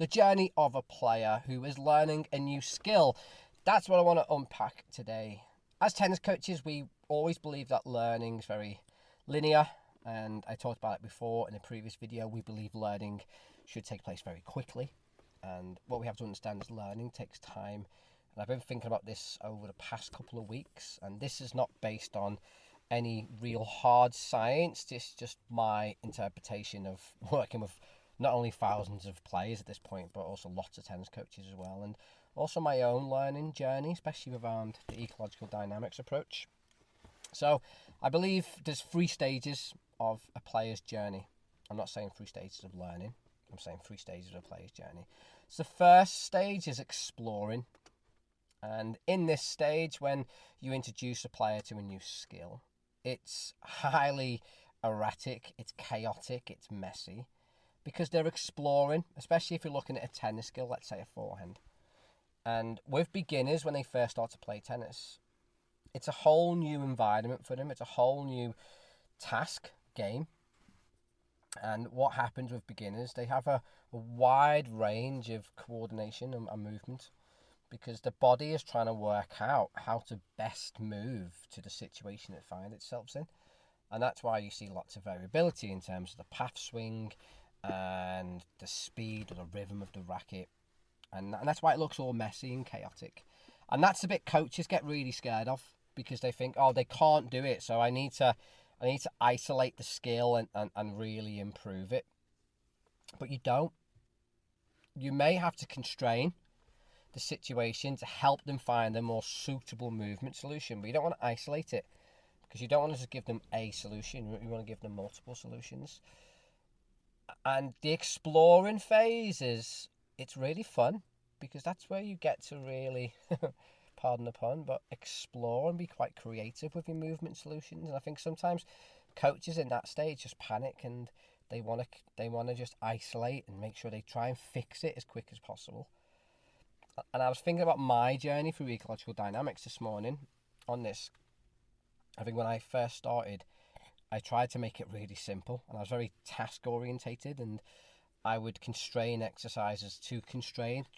the journey of a player who is learning a new skill. That's what I want to unpack today. As tennis coaches, we always believe that learning is very linear, and I talked about it before in a previous video. We believe learning should take place very quickly, and what we have to understand is learning takes time. And I've been thinking about this over the past couple of weeks, and this is not based on any real hard science. This is just my interpretation of working with not only thousands of players at this point, but also lots of tennis coaches as well, and also my own learning journey, especially around the ecological dynamics approach. So I believe there's 3 stages of a player's journey. I'm not saying 3 stages of learning. I'm saying 3 stages of a player's journey. So the first stage is exploring. And in this stage, when you introduce a player to a new skill, it's highly erratic, it's chaotic, it's messy, because they're exploring, especially if you're looking at a tennis skill, let's say a forehand. And with beginners, when they first start to play tennis, it's a whole new environment for them. It's a whole new task, game. And what happens with beginners, they have a wide range of coordination and movement, because the body is trying to work out how to best move to the situation it finds itself in. And that's why you see lots of variability in terms of the path swing and the speed or the rhythm of the racket. And that's why it looks all messy and chaotic. And that's the bit coaches get really scared of, because they think, oh, they can't do it, so I need to isolate the skill and really improve it. But you don't. You may have to constrain the situation to help them find a more suitable movement solution, but you don't want to isolate it, because you don't want to just give them a solution. You want to give them multiple solutions. And the exploring phase it's really fun, because that's where you get to really, pardon the pun, but explore and be quite creative with your movement solutions. And I think sometimes coaches in that stage just panic, and they want to just isolate and make sure they try and fix it as quick as possible. And I was thinking about my journey through ecological dynamics this morning on this. I think when I first started, I tried to make it really simple, and I was very task orientated, and I would constrain exercises to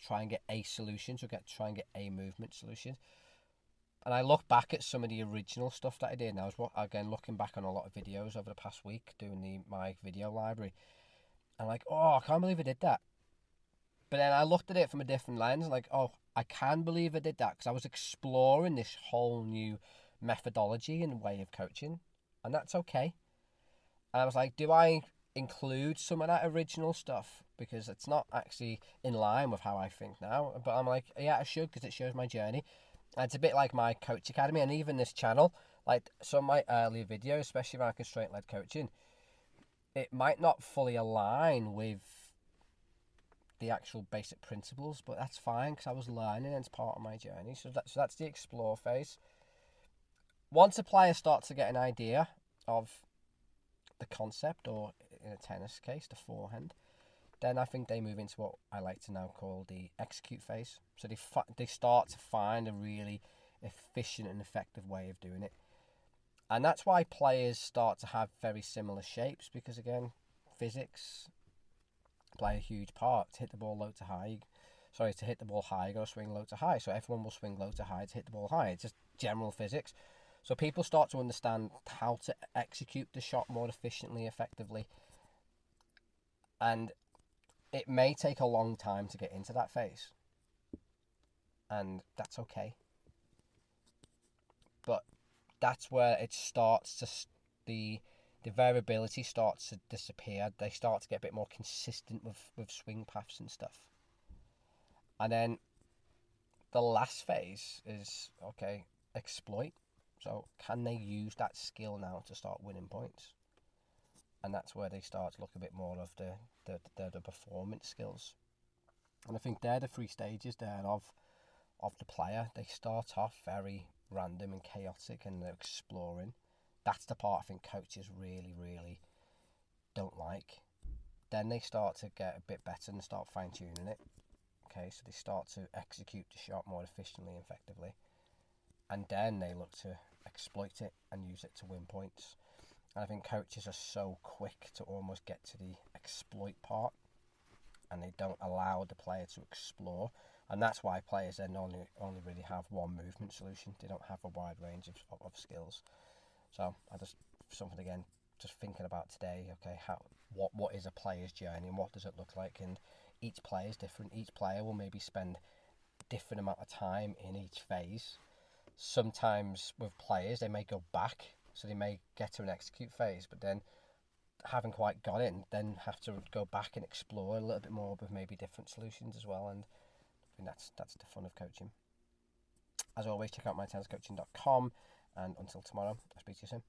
try and get a solution, try and get a movement solution. And I look back at some of the original stuff that I did, and I was again looking back on a lot of videos over the past week, doing my video library. I'm like, oh, I can't believe I did that. But then I looked at it from a different lens, like, oh, I can believe I did that, because I was exploring this whole new methodology and way of coaching, and that's okay. And I was like, do I include some of that original stuff, because it's not actually in line with how I think now? But I'm like, yeah, I should, because it shows my journey. And it's a bit like my coach academy, and even this channel, like some of my earlier videos, especially around constraint-led coaching, it might not fully align with the actual basic principles, but that's fine, because I was learning and it's part of my journey. So that's the explore phase. Once a player starts to get an idea of the concept, or in a tennis case, the forehand, then I think they move into what I like to now call the execute phase. So they start to find a really efficient and effective way of doing it. And that's why players start to have very similar shapes, because again, physics play a huge part. To hit the ball to hit the ball high, you got to swing low to high. So everyone will swing low to high to hit the ball high. It's just general physics. So people start to understand how to execute the shot more efficiently, effectively. And it may take a long time to get into that phase. And that's okay. But that's where it starts to, the variability starts to disappear. They start to get a bit more consistent with swing paths and stuff. And then the last phase is, okay, exploit. So can they use that skill now to start winning points? And that's where they start to look a bit more of the performance skills. And I think they're the 3 stages there of the player. They start off very random and chaotic, and they're exploring. That's the part I think coaches really, really don't like. Then they start to get a bit better and start fine-tuning it. Okay, so they start to execute the shot more efficiently and effectively. And then they look to exploit it and use it to win points. And I think coaches are so quick to almost get to the exploit part, and they don't allow the player to explore. And that's why players then only really have one movement solution. They don't have a wide range of skills. So I just, something again, just thinking about today, okay, what is a player's journey and what does it look like? And each player is different. Each player will maybe spend a different amount of time in each phase. Sometimes with players, they may go back, so they may get to an execute phase, but then haven't quite got in, then have to go back and explore a little bit more with maybe different solutions as well. And I think that's the fun of coaching. As always, check out mytenniscoaching.com, and until tomorrow, I'll speak to you soon.